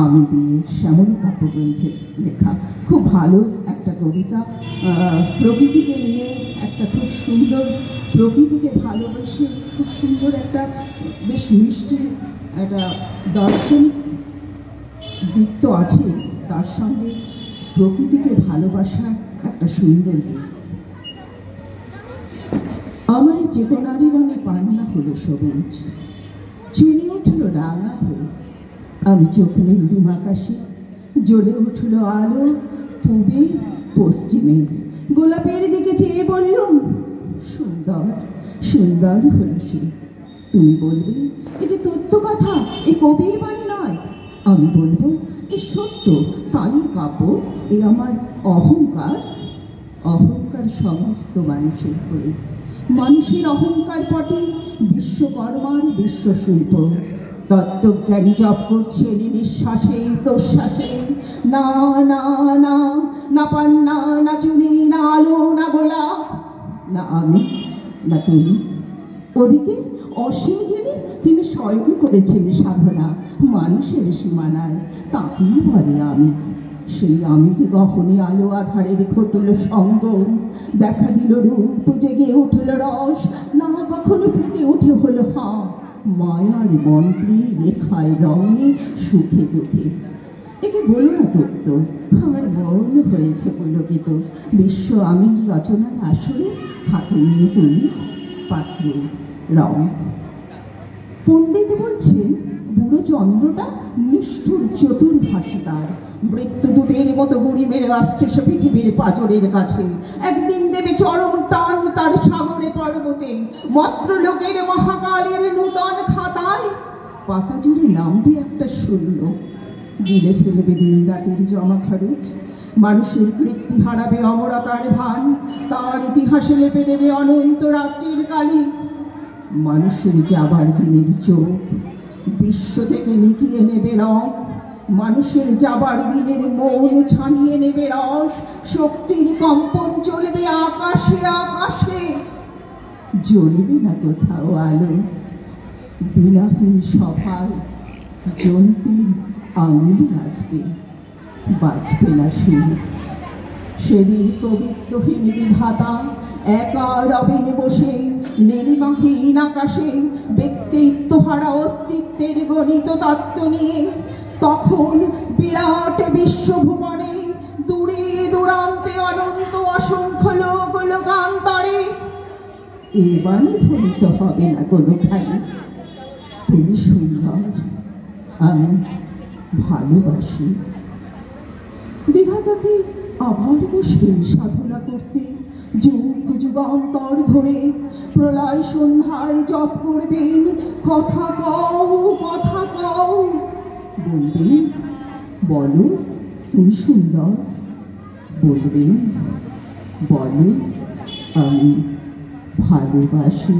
আমি দিয়ে শ্যামলী কাব্যগ্রন্থের লেখা খুব ভালো একটা কবিতা। প্রকৃতিকে নিয়ে একটা খুব সুন্দর, প্রকৃতিকে ভালোবেসে খুব সুন্দর একটা বেশ মিষ্টি একটা দার্শনিক দিক তো আছে, তার সঙ্গে প্রকৃতিকে ভালোবাসার একটা সুন্দর দিক। আমার এই চেতনারই রঙে পান্না হলো সবুজ, চিনি উঠল রাঙা হয়ে। আমি চোখ মেললুম আকাশে, জ্বলে উঠল আলো পূবে পশ্চিমে। গোলাপের দিকে চেয়ে বললুম, সুন্দর সুন্দর হলো সে। তুমি বলবে এই যে তথ্য কথা, এই কবির বাণী নয়। আমি বলবো এ সত্য, তাই কাব্য। এ আমার অহংকার, অহংকার সমস্ত মানুষের করে। মানুষের অহংকার পটে বিশ্বকর্মার বিশ্বশিল্প। তত্ত্বজ্ঞানী জপ করছে নিঃশ্বাসে প্রশ্বাসে, না না না, না পান্না, না চুনি, না আলো, না গোলাপ, না আমি, না তুমি। ওদিকে অসীম যিনি, তিনি স্বয়ং করেছেন সাধনা মানুষের সীমানায়, তাকেই বলে আমি। সেই আমিটি গহনে আলো আধারের ঘটল সঙ্গম, দেখা দিল রূপ, জেগে উঠল রস, না কখনো ফুটে উঠে হলো হাঁ, মায়ার মন্ত্রী রেখায় রঙে সুখে দুঃখে। একে বলো না তত্ত্ব, আমার মন হয়েছে পুলকিত। বিশ্ব আমির রচনায় আসলে হাতে নিয়ে তুলি পাত্র রং। পণ্ডিত বলছেন বুড়ো চন্দ্রটা নিষ্ঠুর চতুর ভাষিকার, মৃত্যুদূতের মতো গুড়ি মেরে আসছে সে পৃথিবীর পাঁজরের কাছে। একদিন দেবে চরম টান তার সাগরে পর্বতে, মাত্র লোকের মহাকালের নূতন খাতায় পাতা জুড়ে নামবে একটা শূন্য। গিলে ফেলবে দিন রাতের জমা খরচ, মানুষের কৃত্তি হারাবে অমরতার ভান, তার ইতিহাসে লেপে দেবে অনন্ত রাত্রির কালি। মানুষের যাবার দিনের চোখ বিশ্ব থেকে নিকিয়ে নেবে রং, মানুষের যাবার দিনের মন ছানিয়ে নেবে রস। শক্তির কম্পন চলবে আকাশে আকাশে, জ্বলবে না কোথাও আলো। বিনাহীন সভায় জন্তির আঙুল বাজবে, বাজবে না সুর। সেদিন পবিত্রহীন বিধাতা একা রবেন বসে নীলিমাহীন আকাশে, ব্যক্তিত্ব হারা অস্তিত্বের গণিত তত্ত্ব নিয়ে। তখন বিরাট বিশ্বভুবনে দূরে দূরান্তে অনন্ত অসংখ্য লোক লোকান্তরে এ বাণী ধ্বনিত হবে না কোনোখানে, তুমি সুন্দর, আমি ভালোবাসি। বিধাতাকে আবার বসবেন সাধনা করতে, যুগ যুগান্তর ধরে প্রলয় সন্ধ্যায় জপ করবেন, কথা কও কথা কও। বলবেন বলো তুমি সুন্দর, বলবেন বলো আমি ভালোবাসি।